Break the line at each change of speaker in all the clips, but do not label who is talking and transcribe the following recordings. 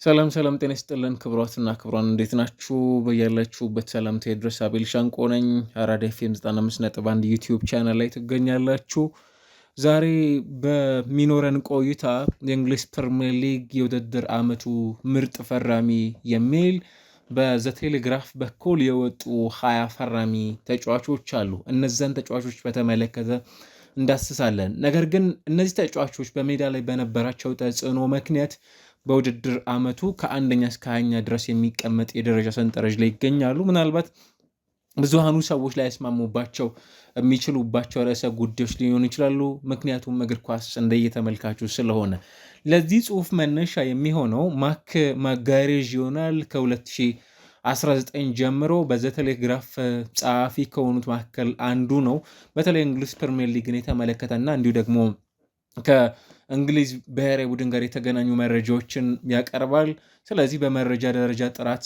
ሰላም ሰላም ጤና ይስጥልን ክቡራትና ክቡራን እንዴት ናችሁ? በያላችሁበት ሰላምታ ይድረስ። አቤል ሻንቆ ነኝ። አራዳ ኤፍኤም 95.1 ዩቲዩብ ቻናል ላይ ትገኛላችሁ። ዛሬ በሚኖረን ቆይታ የእንግሊዝ ፕሪሚየር ሊግ የውድድር ዓመቱ ምርጥ ፈራሚ የሚል በዘቴሌግራፍ በኩል የወጡ 20 ፈራሚ ተጫዋቾች አሉ። እነዛን ተጫዋቾች በተመለከተ እንዳስሳለን። ነገር ግን እነዚህ ተጫዋቾች በሜዳ ላይ በነበራቸው ተጽዕኖ ምክንያት በውድድር ዓመቱ ከአንደኛ እስከ 20ኛ ድረስ የሚቀመጥ የደረጃ ሰንጠረዥ ላይ ይገኛሉ። ምናልባት ብዙሃኑ ሰዎች ላይ ያስማሙባቸው የሚችሉባቸው ርዕሰ ጉዳዮች ሊሆኑ ይችላሉ። ምክንያቱም እግር ኳስ እንደየተመልካቹ ስለሆነ ለዚህ ጽሁፍ መነሻ የሚሆነው ማክ ማጋሬዥ ይሆናል። ከ2019 ጀምሮ በዘቴሌግራፍ ጸሐፊ ከሆኑት መካከል አንዱ ነው። በተለይ እንግሊዝ ፕሪሚየር ሊግን የተመለከተና እንዲሁ ደግሞ ከእንግሊዝ ብሔራዊ ቡድን ጋር የተገናኙ መረጃዎችን ያቀርባል። ስለዚህ በመረጃ ደረጃ ጥራት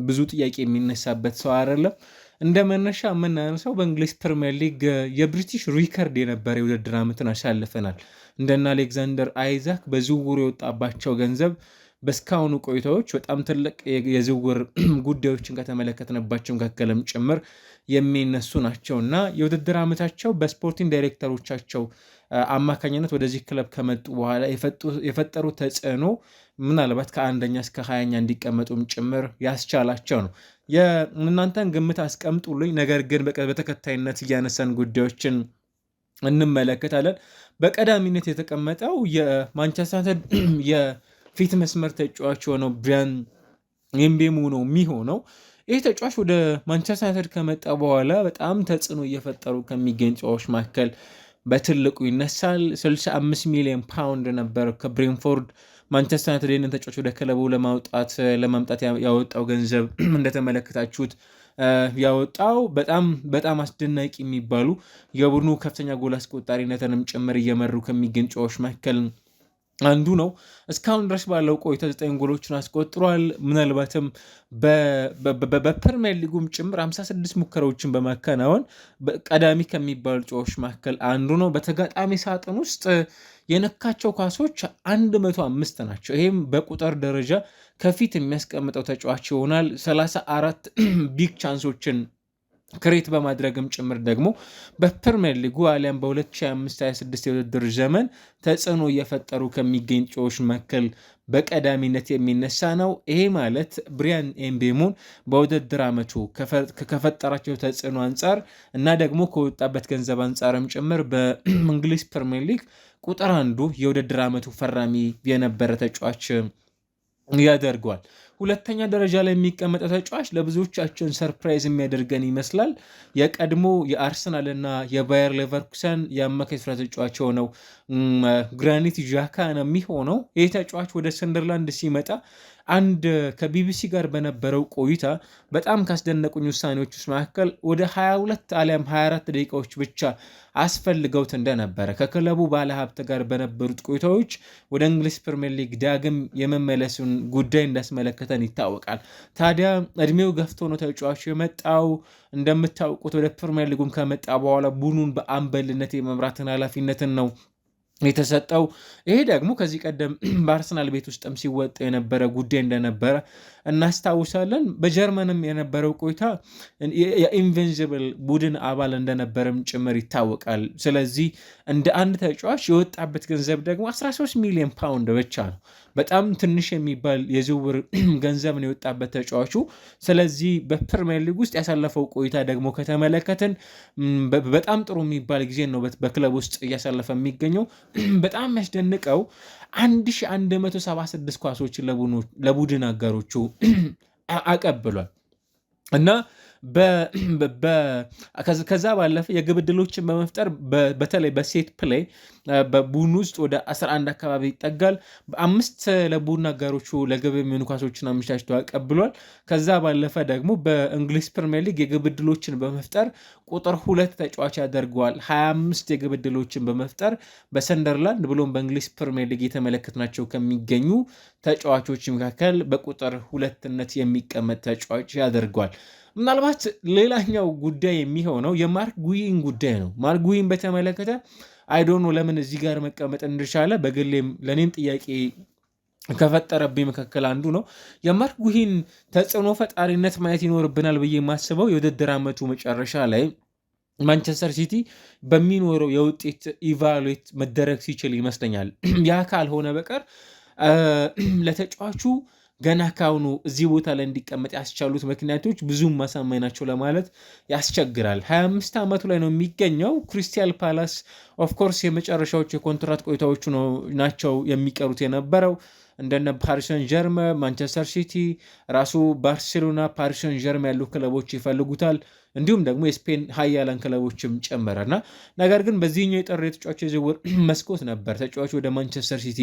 ብዙ ጥያቄ የሚነሳበት ሰው አይደለም። እንደ መነሻ የምናነሳው በእንግሊዝ ፕሪሚየር ሊግ የብሪቲሽ ሪከርድ የነበረ የውድድር ዓመትን አሳልፈናል። እንደና አሌክዛንደር አይዛክ በዝውውሩ የወጣባቸው ገንዘብ በስካሁኑ ቆይታዎች በጣም ትልቅ የዝውውር ጉዳዮችን ከተመለከትንባቸው መካከልም ጭምር የሚነሱ ናቸው እና የውድድር ዓመታቸው በስፖርቲንግ ዳይሬክተሮቻቸው አማካኝነት ወደዚህ ክለብ ከመጡ በኋላ የፈጠሩት ተጽዕኖ ምናልባት ከአንደኛ እስከ 20ኛ እንዲቀመጡም ጭምር ያስቻላቸው ነው። የእናንተን ግምት አስቀምጡልኝ። ነገር ግን በተከታይነት እያነሳን ጉዳዮችን እንመለከታለን። በቀዳሚነት የተቀመጠው የማንቸስተር የፊት መስመር ተጫዋች የሆነው ብሪያን ኤምቤሞ ነው የሚሆነው። ይህ ተጫዋች ወደ ማንቸስተር ዩናይትድ ከመጣ በኋላ በጣም ተጽዕኖ እየፈጠሩ ከሚገኙ ተጫዋቾች መካከል በትልቁ ይነሳል። 65 ሚሊዮን ፓውንድ ነበር ከብሬንፎርድ ማንቸስተር ዩናይትድ ይህንን ተጫዋች ወደ ክለቡ ለማምጣት ያወጣው ገንዘብ እንደተመለከታችሁት ያወጣው በጣም አስደናቂ የሚባሉ የቡድኑ ከፍተኛ ጎል አስቆጣሪነትንም ጭምር እየመሩ ከሚገኙ ተጫዋቾች መካከል አንዱ ነው። እስካሁን ድረስ ባለው ቆይታ 9 ጎሎችን አስቆጥሯል። ምናልባትም በፕሪሚየር ሊጉም ጭምር 56 ሙከራዎችን በማከናወን ቀዳሚ ከሚባሉ ተጫዋቾች መካከል አንዱ ነው። በተጋጣሚ ሳጥን ውስጥ የነካቸው ኳሶች 105 ናቸው። ይህም በቁጥር ደረጃ ከፊት የሚያስቀምጠው ተጫዋች ይሆናል። 34 ቢግ ቻንሶችን ክሬት በማድረግም ጭምር ደግሞ በፕሪሚየር ሊጉ አሊያም በ2025/26 የውድድር ዘመን ተጽዕኖ እየፈጠሩ ከሚገኝ ተጫዋቾች መካከል በቀዳሚነት የሚነሳ ነው። ይሄ ማለት ብሪያን ኤምቤሞን በውድድር ዓመቱ ከፈጠራቸው ተጽዕኖ አንጻር እና ደግሞ ከወጣበት ገንዘብ አንጻርም ጭምር በእንግሊዝ ፕሪሚየር ሊግ ቁጥር አንዱ የውድድር ዓመቱ ፈራሚ የነበረ ተጫዋች ያደርገዋል። ሁለተኛ ደረጃ ላይ የሚቀመጠ ተጫዋች ለብዙዎቻችን ሰርፕራይዝ የሚያደርገን ይመስላል። የቀድሞ የአርሰናል እና የባየር ሌቨርኩሰን የአማካይ ስፍራ ተጫዋች የሆነው ግራኒት ዣካ ነው የሚሆነው። ይህ ተጫዋች ወደ ሰንደርላንድ ሲመጣ አንድ ከቢቢሲ ጋር በነበረው ቆይታ በጣም ካስደነቁኝ ውሳኔዎች ውስጥ መካከል ወደ 22 አሊያም 24 ደቂቃዎች ብቻ አስፈልገውት እንደነበረ ከክለቡ ባለሀብት ጋር በነበሩት ቆይታዎች ወደ እንግሊዝ ፕሪሚየር ሊግ ዳግም የመመለሱን ጉዳይ እንዳስመለከተን ይታወቃል። ታዲያ እድሜው ገፍቶ ነው ተጫዋቹ የመጣው። እንደምታውቁት ወደ ፕሪሚየር ሊጉም ከመጣ በኋላ ቡድኑን በአምበልነት የመምራትን ኃላፊነትን ነው የተሰጠው። ይሄ ደግሞ ከዚህ ቀደም በአርሰናል ቤት ውስጥም ሲወጣ የነበረ ጉዳይ እንደነበረ እናስታውሳለን። በጀርመንም የነበረው ቆይታ የኢንቪንዚብል ቡድን አባል እንደነበረም ጭምር ይታወቃል። ስለዚህ እንደ አንድ ተጫዋች የወጣበት ገንዘብ ደግሞ 13 ሚሊዮን ፓውንድ ብቻ ነው። በጣም ትንሽ የሚባል የዝውውር ገንዘብ ነው የወጣበት ተጫዋቹ። ስለዚህ በፕሪሚየር ሊግ ውስጥ ያሳለፈው ቆይታ ደግሞ ከተመለከትን በጣም ጥሩ የሚባል ጊዜ ነው በክለብ ውስጥ እያሳለፈ የሚገኘው። በጣም የሚያስደንቀው 1176 ኳሶችን ለቡድን አጋሮቹ አቀብሏል እና ከዛ ባለፈ የግብ ዕድሎችን በመፍጠር በተለይ በሴት ፕሌይ በቡድን ውስጥ ወደ 11 አካባቢ ይጠጋል። በ5 ለቡድን አጋሮቹ ለግብ የሚሆኑ ኳሶችን አመቻችቶ አቀብሏል። ከዛ ባለፈ ደግሞ በእንግሊዝ ፕሪሚየር ሊግ የግብ ዕድሎችን በመፍጠር ቁጥር 2 ተጫዋች ያደርገዋል። 25 የግብ ዕድሎችን በመፍጠር በሰንደርላንድ ብሎም በእንግሊዝ ፕሪሚየር ሊግ የተመለከትናቸው ከሚገኙ ተጫዋቾች መካከል በቁጥር 2ነት የሚቀመጥ ተጫዋች ያደርገዋል። ምናልባት ሌላኛው ጉዳይ የሚሆነው የማርክ ጉይን ጉዳይ ነው። ማርክ ጉይን በተመለከተ አይዶኖ ለምን እዚህ ጋር መቀመጥ እንደቻለ በግሌም ለኔም ጥያቄ ከፈጠረብኝ መካከል አንዱ ነው። የማርክ ጉሂን ተጽዕኖ ፈጣሪነት ማየት ይኖርብናል ብዬ የማስበው የውድድር ዓመቱ መጨረሻ ላይ ማንቸስተር ሲቲ በሚኖረው የውጤት ኢቫሉዌት መደረግ ሲችል ይመስለኛል። ያ ካልሆነ በቀር ለተጫዋቹ ገና ካሁኑ እዚህ ቦታ ላይ እንዲቀመጥ ያስቻሉት ምክንያቶች ብዙም ማሳማኝ ናቸው ለማለት ያስቸግራል። 25 ዓመቱ ላይ ነው የሚገኘው። ክሪስታል ፓላስ ኦፍኮርስ የመጨረሻዎቹ የኮንትራት ቆይታዎቹ ናቸው የሚቀሩት የነበረው እንደነ ፓሪሰን ጀርመ፣ ማንቸስተር ሲቲ፣ ራሱ ባርሴሎና፣ ፓሪሰን ጀርመ ያሉ ክለቦች ይፈልጉታል። እንዲሁም ደግሞ የስፔን ሀያላን ክለቦችም ጨመረና ነገር ግን በዚህኛው የጥር የተጫዋች የዝውውር መስኮት ነበር ተጫዋቹ ወደ ማንቸስተር ሲቲ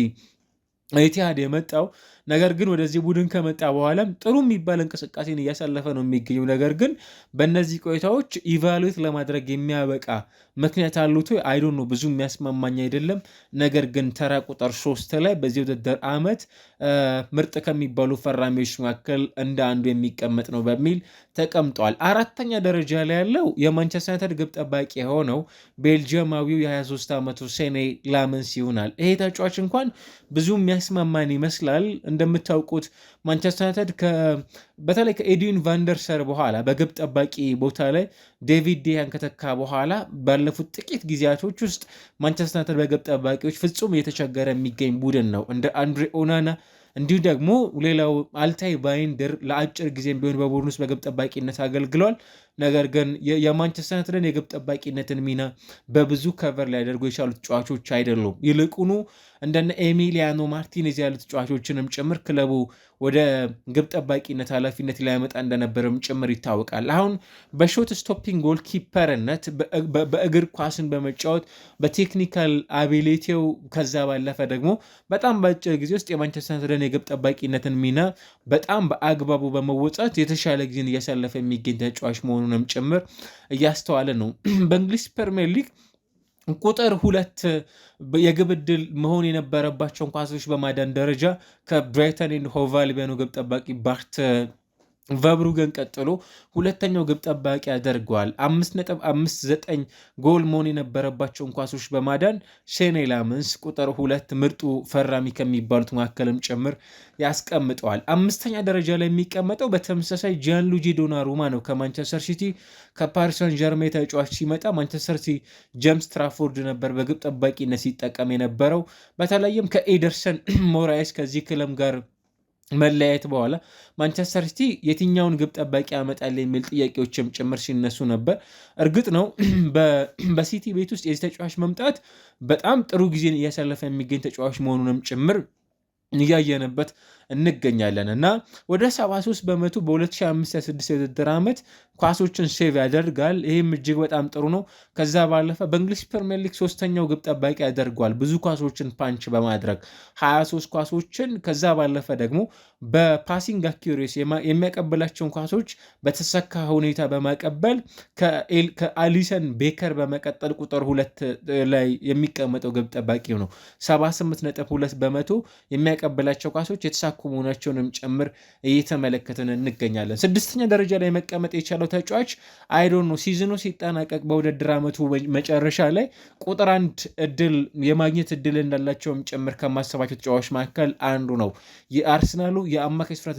ኢቲሃድ የመጣው። ነገር ግን ወደዚህ ቡድን ከመጣ በኋላም ጥሩ የሚባል እንቅስቃሴን እያሳለፈ ነው የሚገኘው። ነገር ግን በእነዚህ ቆይታዎች ኢቫሉዌት ለማድረግ የሚያበቃ ምክንያት አሉት አይዶን ነው፣ ብዙ የሚያስማማኝ አይደለም። ነገር ግን ተራ ቁጥር 3 ላይ በዚህ ውድድር ዓመት ምርጥ ከሚባሉ ፈራሚዎች መካከል እንደ አንዱ የሚቀመጥ ነው በሚል ተቀምጧል። አራተኛ ደረጃ ላይ ያለው የማንቸስተር ዩናይትድ ግብ ጠባቂ የሆነው ቤልጅየማዊው የ23 ዓመቱ ሴኔ ላመንስ ይሆናል። ይሄ ተጫዋች እንኳን ብዙ የሚያስማማን ይመስላል። እንደምታውቁት ማንቸስተር ዩናይትድ በተለይ ከኤድዊን ቫንደርሰር በኋላ በግብ ጠባቂ ቦታ ላይ ዴቪድ ዴያን ከተካ በኋላ ባለፉት ጥቂት ጊዜያቶች ውስጥ ማንቸስተር ዩናይትድ በግብ ጠባቂዎች ፍጹም እየተቸገረ የሚገኝ ቡድን ነው። እንደ አንድሬ ኦናና እንዲሁ ደግሞ ሌላው አልታይ ባይንደር ለአጭር ጊዜም ቢሆን በቡድን ውስጥ በግብ ጠባቂነት አገልግሏል። ነገር ግን የማንቸስተር ዩናይትድን የግብ ጠባቂነትን ሚና በብዙ ከቨር ሊያደርጉ የቻሉ ተጫዋቾች አይደሉም። ይልቁኑ እንደነ ኤሚሊያኖ ማርቲኔዝ ያሉ ተጫዋቾችንም ጭምር ክለቡ ወደ ግብ ጠባቂነት ኃላፊነት ሊያመጣ እንደነበርም ጭምር ይታወቃል። አሁን በሾት ስቶፒንግ ጎል ኪፐርነት በእግር ኳስን በመጫወት በቴክኒካል አቢሊቲው ከዛ ባለፈ ደግሞ በጣም በአጭር ጊዜ ውስጥ የማንቸስተር ዩናይትድን የግብ ጠባቂነትን ሚና በጣም በአግባቡ በመወጣት የተሻለ ጊዜን እያሳለፈ የሚገኝ ተጫዋች መሆኑንም ጭምር እያስተዋለ ነው። በእንግሊዝ ፕሪሚየር ሊግ ቁጥር 2 የግብ ዕድል መሆን የነበረባቸውን ኳሶች በማዳን ደረጃ ከብራይተን ኤንድ ሆቭ አልቢዮኑ ግብ ጠባቂ ባርት ቨብሩገን ቀጥሎ ሁለተኛው ግብ ጠባቂ ያደርገዋል። 5.59 ጎል መሆን የነበረባቸውን ኳሶች በማዳን ሴኔ ላመንስ ቁጥር 2 ምርጡ ፈራሚ ከሚባሉት መካከልም ጭምር ያስቀምጠዋል። አምስተኛ ደረጃ ላይ የሚቀመጠው በተመሳሳይ ጂያንሉጂ ዶናሩማ ነው። ከማንቸስተር ሲቲ ከፓሪስ ሰን ዠርሜን ተጫዋች ሲመጣ ማንቸስተር ሲቲ ጄምስ ትራፎርድ ነበር በግብ ጠባቂነት ሲጠቀም የነበረው። በተለይም ከኤደርሰን ሞራይስ ከዚህ ክለብ ጋር መለያየት በኋላ ማንቸስተር ሲቲ የትኛውን ግብ ጠባቂ ያመጣል የሚል ጥያቄዎችም ጭምር ሲነሱ ነበር። እርግጥ ነው በሲቲ ቤት ውስጥ የዚህ ተጫዋች መምጣት በጣም ጥሩ ጊዜን እያሳለፈ የሚገኝ ተጫዋች መሆኑንም ጭምር እያየንበት እንገኛለን እና ወደ 73 በመቶ በ2005/26 የውድድር ዓመት ኳሶችን ሴቭ ያደርጋል። ይህም እጅግ በጣም ጥሩ ነው። ከዛ ባለፈ በእንግሊዝ ፕሪሚየር ሊግ ሶስተኛው ግብ ጠባቂ ያደርጓል ብዙ ኳሶችን ፓንች በማድረግ 23 ኳሶችን። ከዛ ባለፈ ደግሞ በፓሲንግ አኪሬሲ የሚያቀብላቸውን ኳሶች በተሰካ ሁኔታ በማቀበል ከአሊሰን ቤከር በመቀጠል ቁጥር 2 ላይ የሚቀመጠው ግብ ጠባቂ ነው። 78.2 በመቶ የሚያቀብላቸው ኳሶች የተሳኩ መሆናቸውንም ጭምር እየተመለከትን እንገኛለን። ስድስተኛ ደረጃ ላይ መቀመጥ የቻለው ተጫዋች አይዶን ነው። ሲዝኑ ሲጠናቀቅ በውድድር ዓመቱ መጨረሻ ላይ ቁጥር 1 እድል የማግኘት እድል እንዳላቸውም ጭምር ከማሰባቸው ተጫዋች መካከል አንዱ ነው። የአርሰናሉ የአማካይ ስፍራ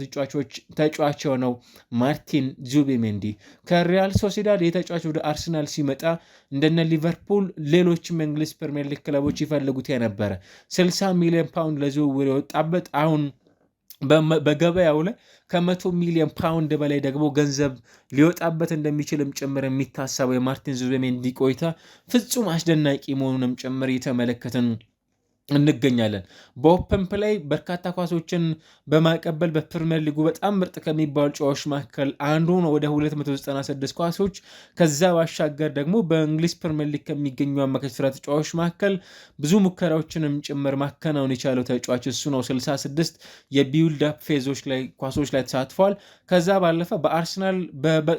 ተጫዋች ነው ማርቲን ዙቢሜንዲ። ከሪያል ሶሲዳድ የተጫዋች ወደ አርሰናል ሲመጣ እንደነ ሊቨርፑል ሌሎችም የእንግሊዝ ፕሪሚየር ሊግ ክለቦች ይፈልጉት የነበረ 60 ሚሊዮን ፓውንድ ለዝውውር የወጣበት አሁን በገበያው ላይ ከ100 ሚሊዮን ፓውንድ በላይ ደግሞ ገንዘብ ሊወጣበት እንደሚችልም ጭምር የሚታሰበው የማርቲን ዙቢሜንዲ ቆይታ ፍጹም አስደናቂ መሆኑንም ጭምር የተመለከትን እንገኛለን። በኦፕን ፕሌይ በርካታ ኳሶችን በማቀበል በፕሪሚየር ሊጉ በጣም ምርጥ ከሚባሉ ጨዋቾች መካከል አንዱ ነው፣ ወደ 296 ኳሶች። ከዛ ባሻገር ደግሞ በእንግሊዝ ፕሪሚየር ሊግ ከሚገኙ አማካይ ስፍራ ተጫዋቾች መካከል ብዙ ሙከራዎችንም ጭምር ማከናወን የቻለው ተጫዋች እሱ ነው። 66 የቢውልድ አፕ ፌዞች ላይ ኳሶች ላይ ተሳትፏል። ከዛ ባለፈ በአርሰናል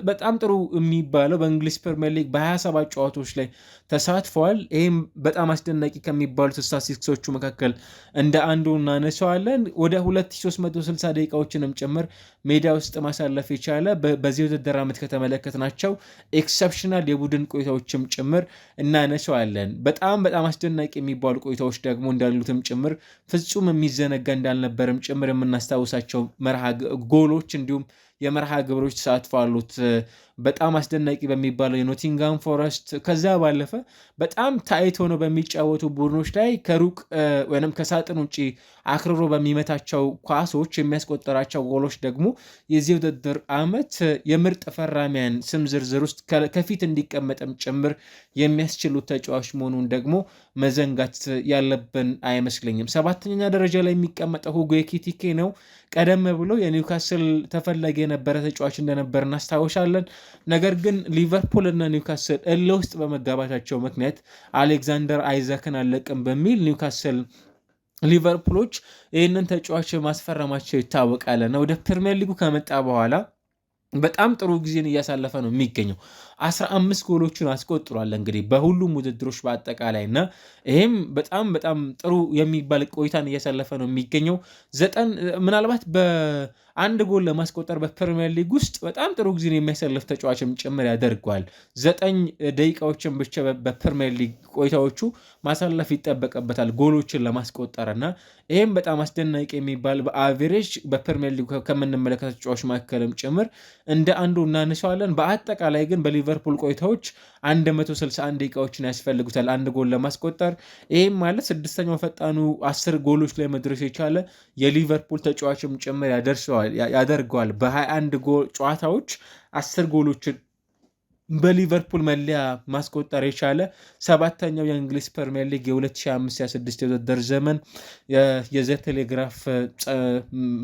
በጣም ጥሩ የሚባለው በእንግሊዝ ፕሪሚየር ሊግ በ27 ጨዋታዎች ላይ ተሳትፏል። ይህም በጣም አስደናቂ ከሚባሉት ስታቲስቲክሶች ተጫዋቾቹ መካከል እንደ አንዱ እናነሳዋለን። ወደ 2360 ደቂቃዎችንም ጭምር ሜዳ ውስጥ ማሳለፍ የቻለ በዚህ ውድድር ዓመት ከተመለከትናቸው ኤክሰፕሽናል የቡድን ቆይታዎችም ጭምር እናነሳዋለን። በጣም አስደናቂ የሚባሉ ቆይታዎች ደግሞ እንዳሉትም ጭምር ፍጹም የሚዘነጋ እንዳልነበርም ጭምር የምናስታውሳቸው ጎሎች እንዲሁም የመርሃ ግብሮች ተሳትፎ አሉት። በጣም አስደናቂ በሚባለው የኖቲንጋም ፎረስት ከዛ ባለፈ በጣም ታይት ሆነው በሚጫወቱ ቡድኖች ላይ ከሩቅ ወይም ከሳጥን ውጭ አክርሮ በሚመታቸው ኳሶች የሚያስቆጠራቸው ጎሎች ደግሞ የዚህ ውድድር ዓመት የምርጥ ፈራሚያን ስም ዝርዝር ውስጥ ከፊት እንዲቀመጥም ጭምር የሚያስችሉት ተጫዋች መሆኑን ደግሞ መዘንጋት ያለብን አይመስለኝም። 7ኛ ደረጃ ላይ የሚቀመጠው ሁጎ ኤኪቲኬ ነው። ቀደም ብሎ የኒውካስል ተፈላጊ የነበረ ተጫዋች እንደነበር እናስታውሳለን። ነገር ግን ሊቨርፑል እና ኒውካስል እልህ ውስጥ በመጋባታቸው ምክንያት አሌክዛንደር አይዛክን አለቅም በሚል ሊቨርፑሎች ይህንን ተጫዋች ማስፈረማቸው ይታወቃል። እና ወደ ፕሪሚየር ሊጉ ከመጣ በኋላ በጣም ጥሩ ጊዜን እያሳለፈ ነው የሚገኘው። 15 ጎሎችን አስቆጥሯል እንግዲህ በሁሉም ውድድሮች በአጠቃላይ እና ይህም በጣም ጥሩ የሚባል ቆይታን እያሳለፈ ነው የሚገኘው። ምናልባት በአንድ ጎል ለማስቆጠር በፕሪሚየር ሊግ ውስጥ በጣም ጥሩ ጊዜን የሚያሳልፍ ተጫዋችም ጭምር ያደርገዋል። 9 ደቂቃዎችን ብቻ በፕሪሚየር ሊግ ቆይታዎቹ ማሳለፍ ይጠበቅበታል ጎሎችን ለማስቆጠር እና ይህም በጣም አስደናቂ የሚባል በአቬሬጅ በፕሪሚየር ሊግ ከምንመለከተ ተጫዋች መካከልም ጭምር እንደ አንዱ እናነሳዋለን። በአጠቃላይ ግን በሊቨርፑል ቆይታዎች 161 ደቂቃዎችን ያስፈልጉታል አንድ ጎል ለማስቆጠር። ይህም ማለት 6ኛው ፈጣኑ 10 ጎሎች ላይ መድረስ የቻለ የሊቨርፑል ተጫዋችም ጭምር ያደርገዋል። በ21 ጨዋታዎች 10 ጎሎችን በሊቨርፑል መለያ ማስቆጠር የቻለ 7ኛው የእንግሊዝ ፕሪሚየር ሊግ የ2025/26 የውድድር ዘመን የዘ ቴሌግራፍ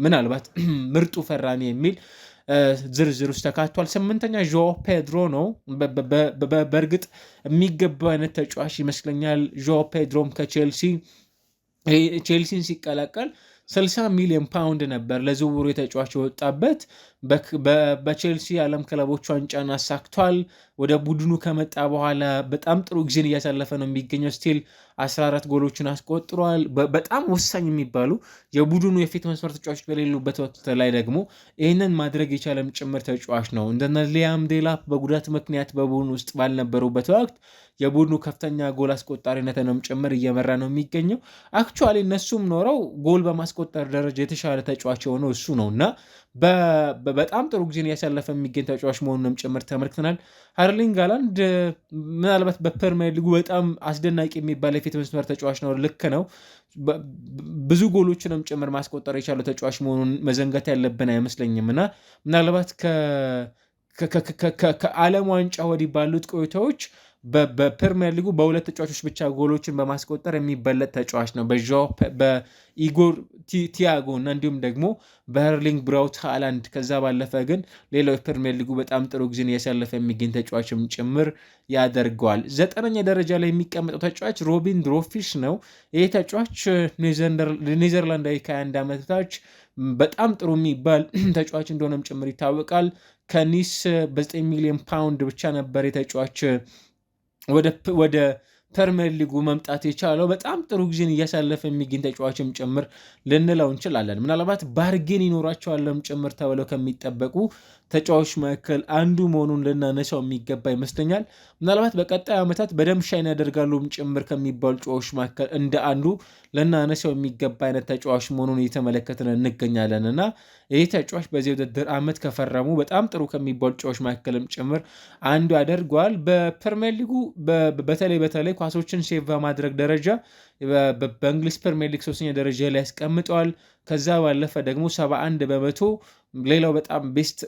ምናልባት ምርጡ ፈራሚ የሚል ዝርዝር ውስጥ ተካቷል። 8ኛ ዦ ፔድሮ ነው። በእርግጥ የሚገባው አይነት ተጫዋች ይመስለኛል። ዦ ፔድሮም ቼልሲን ሲቀላቀል 60 ሚሊዮን ፓውንድ ነበር ለዝውውሩ የተጫዋች የወጣበት። በቼልሲ የዓለም ክለቦች ዋንጫን አሳክቷል። ወደ ቡድኑ ከመጣ በኋላ በጣም ጥሩ ጊዜን እያሳለፈ ነው የሚገኘው። ስቲል 14 ጎሎችን አስቆጥሯል። በጣም ወሳኝ የሚባሉ የቡድኑ የፊት መስመር ተጫዋቾች በሌሉበት ወቅት ላይ ደግሞ ይህንን ማድረግ የቻለም ጭምር ተጫዋች ነው። እንደነ ሊያም ዴላፕ በጉዳት ምክንያት በቡድኑ ውስጥ ባልነበሩበት ወቅት የቡድኑ ከፍተኛ ጎል አስቆጣሪነትንም ጭምር እየመራ ነው የሚገኘው። አክቹዋሊ እነሱም ኖረው ጎል በማስቆጠር ደረጃ የተሻለ ተጫዋች የሆነው እሱ ነው እና በጣም ጥሩ ጊዜን እያሳለፈ የሚገኝ ተጫዋች መሆኑንም ጭምር ተመልክተናል። ኤርሊንግ ሃላንድ ምናልባት በፕሪሚየር ሊጉ በጣም አስደናቂ የሚባል የፊት መስመር ተጫዋች ነው። ልክ ነው። ብዙ ጎሎችንም ጭምር ማስቆጠር የቻለው ተጫዋች መሆኑን መዘንጋት ያለብን አይመስለኝም እና ምናልባት ከዓለም ዋንጫ ወዲህ ባሉት ቆይታዎች በፕሪሚየር ሊጉ በሁለት ተጫዋቾች ብቻ ጎሎችን በማስቆጠር የሚበለጥ ተጫዋች ነው፣ በኢጎር ቲያጎ እና እንዲሁም ደግሞ በኤርሊንግ ብራውት ሃላንድ። ከዛ ባለፈ ግን ሌላው የፕሪሚየር ሊጉ በጣም ጥሩ ጊዜን እያሳለፈ የሚገኝ ተጫዋችም ጭምር ያደርገዋል። 9ኛ ደረጃ ላይ የሚቀመጠው ተጫዋች ሮቢን ድሮፊሽ ነው። ይህ ተጫዋች ኔዘርላንዳዊ ከ21 ዓመት በታች በጣም ጥሩ የሚባል ተጫዋች እንደሆነም ጭምር ይታወቃል። ከኒስ በ9 ሚሊዮን ፓውንድ ብቻ ነበር የተጫዋች ወደ ፕሪሚየር ሊጉ መምጣት የቻለው። በጣም ጥሩ ጊዜን እያሳለፈ የሚገኝ ተጫዋችም ጭምር ልንለው እንችላለን። ምናልባት ባርጌን ይኖራቸዋለም ጭምር ተብለው ከሚጠበቁ ተጫዋች መካከል አንዱ መሆኑን ልናነሳው የሚገባ ይመስለኛል። ምናልባት በቀጣይ ዓመታት በደንብ ሻይን ያደርጋሉ ጭምር ከሚባሉ ተጫዋቾች መካከል እንደ አንዱ ልናነሳው የሚገባ አይነት ተጫዋች መሆኑን እየተመለከትን እንገኛለን እና ይህ ተጫዋች በዚህ ውድድር ዓመት ከፈረሙ በጣም ጥሩ ከሚባሉ ተጫዋቾች መካከልም ጭምር አንዱ ያደርገዋል። በፕሪሚየር ሊጉ በተለይ ኳሶችን ሴቭ በማድረግ ደረጃ በእንግሊዝ ፕሪሚየር ሊግ 3ኛ ደረጃ ላይ ያስቀምጠዋል። ከዛ ባለፈ ደግሞ 71 በመቶ ሌላው በጣም ቤስት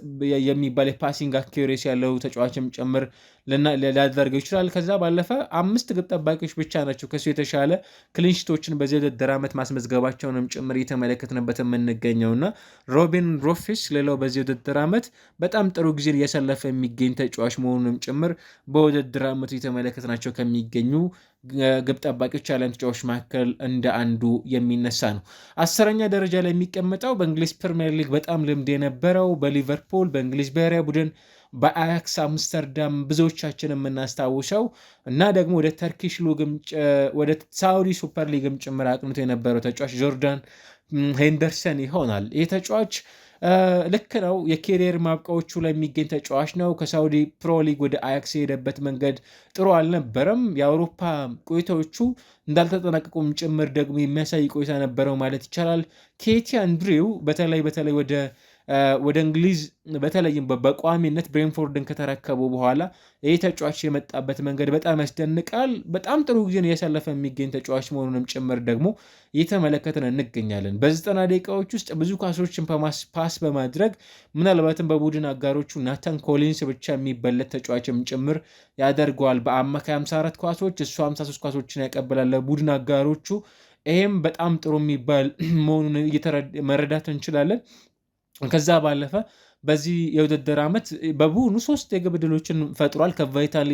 የሚባል የፓሲንግ አኪሬሲ ያለው ተጫዋችም ጭምር ሊያደርገው ይችላል። ከዛ ባለፈ 5 ግብ ጠባቂዎች ብቻ ናቸው ከሱ የተሻለ ክሊንሺቶችን በዚህ ውድድር ዓመት ማስመዝገባቸውንም ጭምር እየተመለከትንበት የምንገኘውና ሮቢን ድሮፊሽ ሌላው በዚህ ውድድር ዓመት በጣም ጥሩ ጊዜ እያሳለፈ የሚገኝ ተጫዋች መሆኑንም ጭምር በውድድር ዓመቱ እየተመለከትናቸው ከሚገኙ ግብ ጠባቂዎች ያለን ተጫዋች መካከል እንደ አንዱ የሚነሳ ነው። 10ኛ ደረጃ ላይ የሚቀመጠው በእንግሊዝ ፕሪሚየር ሊግ በጣም ልምድ የነበረው በሊቨርፑል በእንግሊዝ ብሔራዊ ቡድን በአያክስ አምስተርዳም ብዙዎቻችን የምናስታውሰው እና ደግሞ ወደ ተርኪሽ ሊግም ወደ ሳውዲ ሱፐር ሊግም ጭምር አቅንቶ የነበረው ተጫዋች ጆርዳን ሄንደርሰን ይሆናል። ይህ ተጫዋች ልክ ነው፣ የኬሪየር ማብቃዎቹ ላይ የሚገኝ ተጫዋች ነው። ከሳውዲ ፕሮ ሊግ ወደ አያክስ የሄደበት መንገድ ጥሩ አልነበረም። የአውሮፓ ቆይታዎቹ እንዳልተጠናቀቁም ጭምር ደግሞ የሚያሳይ ቆይታ ነበረው ማለት ይቻላል። ኬቲያን ድሪው በተለይ ወደ እንግሊዝ በተለይም በቋሚነት ብሬንፎርድን ከተረከቡ በኋላ ይህ ተጫዋች የመጣበት መንገድ በጣም ያስደንቃል። በጣም ጥሩ ጊዜን እያሳለፈ የሚገኝ ተጫዋች መሆኑንም ጭምር ደግሞ እየተመለከትን እንገኛለን። በ90 ደቂቃዎች ውስጥ ብዙ ኳሶችን ፓስ በማድረግ ምናልባትም በቡድን አጋሮቹ ናታን ኮሊንስ ብቻ የሚበለት ተጫዋችም ጭምር ያደርገዋል። በአማካይ 54 ኳሶች እሱ 53 ኳሶችን ያቀብላል ለቡድን አጋሮቹ። ይህም በጣም ጥሩ የሚባል መሆኑን መረዳት እንችላለን። ከዛ ባለፈ በዚህ የውድድር ዓመት በቡድኑ 3 የግብ ዕድሎችን ፈጥሯል ከቫይታሊ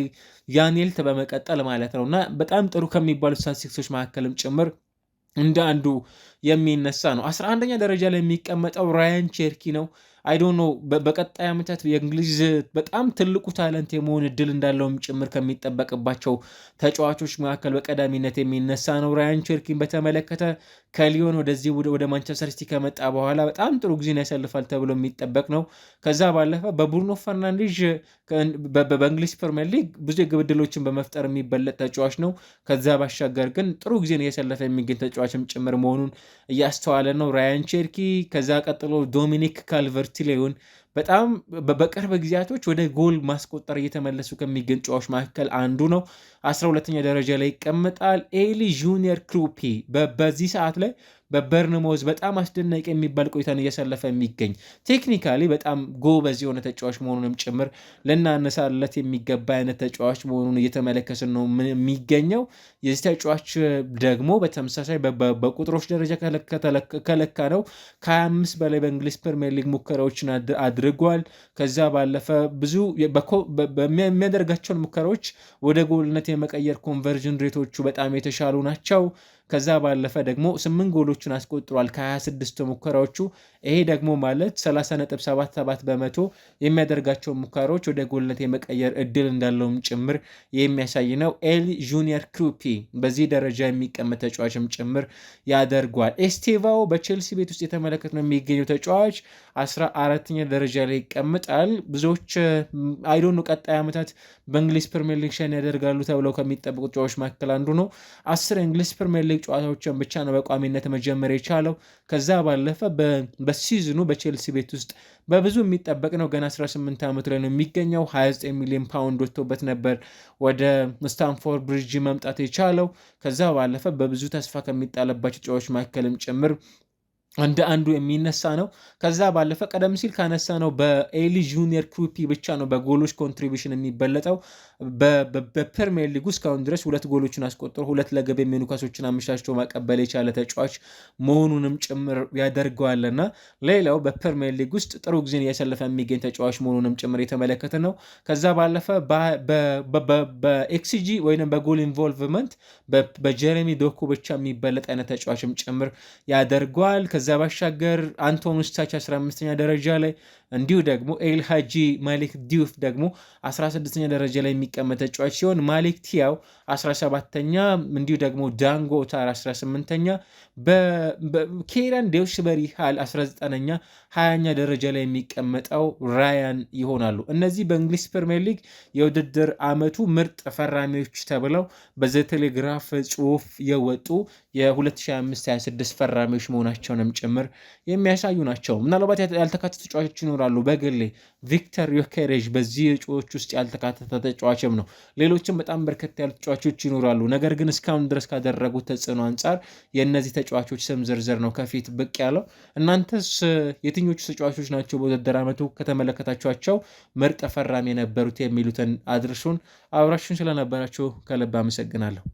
ያኔልት በመቀጠል ማለት ነው እና በጣም ጥሩ ከሚባሉ ስታቲስቲክሶች መካከልም ጭምር እንደ አንዱ የሚነሳ ነው። 11ኛ ደረጃ ላይ የሚቀመጠው ራያን ቼርኪ ነው። አይዶኖ በቀጣይ ዓመታት የእንግሊዝ በጣም ትልቁ ታለንት የመሆን እድል እንዳለውም ጭምር ከሚጠበቅባቸው ተጫዋቾች መካከል በቀዳሚነት የሚነሳ ነው። ራያን ቼርኪን በተመለከተ ከሊዮን ወደዚህ ወደ ማንቸስተር ሲቲ ከመጣ በኋላ በጣም ጥሩ ጊዜን ያሳልፋል ተብሎ የሚጠበቅ ነው። ከዛ ባለፈ በብሩኖ ፈርናንዴዝ በእንግሊዝ ፕሪሚየር ሊግ ብዙ የግብ ዕድሎችን በመፍጠር የሚበለጥ ተጫዋች ነው። ከዛ ባሻገር ግን ጥሩ ጊዜን እያሳለፈ የሚገኝ ተጫዋችም ጭምር መሆኑን እያስተዋለ ነው ራያን ቼርኪ። ከዛ ቀጥሎ ዶሚኒክ ካልቨርት-ሌውን በጣም በቅርብ ጊዜያቶች ወደ ጎል ማስቆጠር እየተመለሱ ከሚገኝ ተጫዋቾች መካከል አንዱ ነው። 12ኛ ደረጃ ላይ ይቀመጣል። ኤሊ ጁኒየር ክሩፒ በዚህ ሰዓት ላይ በበርንሞዝ በጣም አስደናቂ የሚባል ቆይታን እያሳለፈ የሚገኝ ቴክኒካሊ በጣም ጎበዝ የሆነ ተጫዋች መሆኑንም ጭምር ልናነሳለት የሚገባ አይነት ተጫዋች መሆኑን እየተመለከትን ነው የሚገኘው። የዚህ ተጫዋች ደግሞ በተመሳሳይ በቁጥሮች ደረጃ ከለካ ነው ከ25 በላይ በእንግሊዝ ፕሪሚየር ሊግ ሙከራዎችን አድርጓል። ከዛ ባለፈ ብዙ በሚያደርጋቸውን ሙከራዎች ወደ ጎልነት የመቀየር ኮንቨርዥን ሬቶቹ በጣም የተሻሉ ናቸው። ከዛ ባለፈ ደግሞ 8 ጎሎችን አስቆጥሯል ከ26 ሙከራዎቹ። ይሄ ደግሞ ማለት 30.77 በመቶ የሚያደርጋቸው ሙከራዎች ወደ ጎልነት የመቀየር እድል እንዳለውም ጭምር የሚያሳይ ነው። ኤሊ ጁኒየር ክሩፒ በዚህ ደረጃ የሚቀመጥ ተጫዋችም ጭምር ያደርጓል። ኤስቴቫኦ በቼልሲ ቤት ውስጥ የተመለከትነው የሚገኘው ተጫዋች 14ኛ ደረጃ ላይ ይቀምጣል። ብዙዎች አይዶኑ ቀጣይ ዓመታት በእንግሊዝ ፕሪሚየር ሊግ ሸን ያደርጋሉ ተብለው ከሚጠበቁ ተጫዋቾች መካከል አንዱ ነው። 10 የእንግሊዝ ፕሪሚየር ሊግ ጨዋታዎችን ብቻ ነው በቋሚነት መጀመር የቻለው። ከዛ ባለፈ በሲዝኑ በቼልሲ ቤት ውስጥ በብዙ የሚጠበቅ ነው። ገና 18 ዓመት ላይ ነው የሚገኘው። 29 ሚሊዮን ፓውንድ ወጥቶበት ነበር ወደ ስታንፎርድ ብሪጅ መምጣት የቻለው። ከዛ ባለፈ በብዙ ተስፋ ከሚጣለባቸው ተጫዋቾች መካከልም ጭምር እንደ አንዱ የሚነሳ ነው። ከዛ ባለፈ ቀደም ሲል ካነሳ ነው በኤሊ ጁኒየር ክሩፒ ብቻ ነው በጎሎች ኮንትሪቢሽን የሚበለጠው። በፕሪሚየር ሊግ ውስጥ እስካሁን ድረስ 2 ጎሎችን አስቆጥሮ 2 ለግብ የሚሆኑ ኳሶችን አመቻችቶ ማቀበል የቻለ ተጫዋች መሆኑንም ጭምር ያደርገዋልና ሌላው በፕሪሚየር ሊግ ውስጥ ጥሩ ጊዜን እያሳለፈ የሚገኝ ተጫዋች መሆኑንም ጭምር የተመለከተ ነው። ከዛ ባለፈ በኤክስጂ ወይም በጎል ኢንቮልቭመንት በጀሬሚ ዶኩ ብቻ የሚበለጥ አይነት ተጫዋችም ጭምር ያደርገዋል። ከዛ ባሻገር አንቶን ውስታች 15ኛ ደረጃ ላይ እንዲሁ ደግሞ ኤልሃጂ ማሊክ ዲዩፍ ደግሞ 16ኛ ደረጃ ላይ የሚቀመጥ ተጫዋች ሲሆን ማሊክ ቲያው 17ኛ እንዲሁ ደግሞ ዳንጎ ታር 18ኛ በኬራን ዴውሽበሪ ሃል 19ኛ 20ኛ ደረጃ ላይ የሚቀመጠው ራያን ይሆናሉ። እነዚህ በእንግሊዝ ፕሪሚየር ሊግ የውድድር ዓመቱ ምርጥ ፈራሚዎች ተብለው በዘቴሌግራፍ ጽሑፍ የወጡ የ2025/26 ፈራሚዎች መሆናቸውንም ጭምር የሚያሳዩ ናቸው። ምናልባት ያልተካተቱ ተጫዋቾች ይኖራሉ። በግሌ ቪክተር ዮኬሬዥ በዚህ እጩዎች ውስጥ ያልተካተተ ተጫዋችም ነው። ሌሎችም በጣም በርከት ያሉ ተጫዋቾች ይኖራሉ። ነገር ግን እስካሁን ድረስ ካደረጉት ተጽዕኖ አንጻር የእነዚህ ተጫዋቾች ስም ዝርዝር ነው ከፊት ብቅ ያለው። እናንተስ የትኞቹ ተጫዋቾች ናቸው በውድድር ዓመቱ ከተመለከታችኋቸው ምርጥ ፈራሚ የነበሩት የሚሉትን አድርሱን። አብራችሁን ስለነበራችሁ ከልብ አመሰግናለሁ።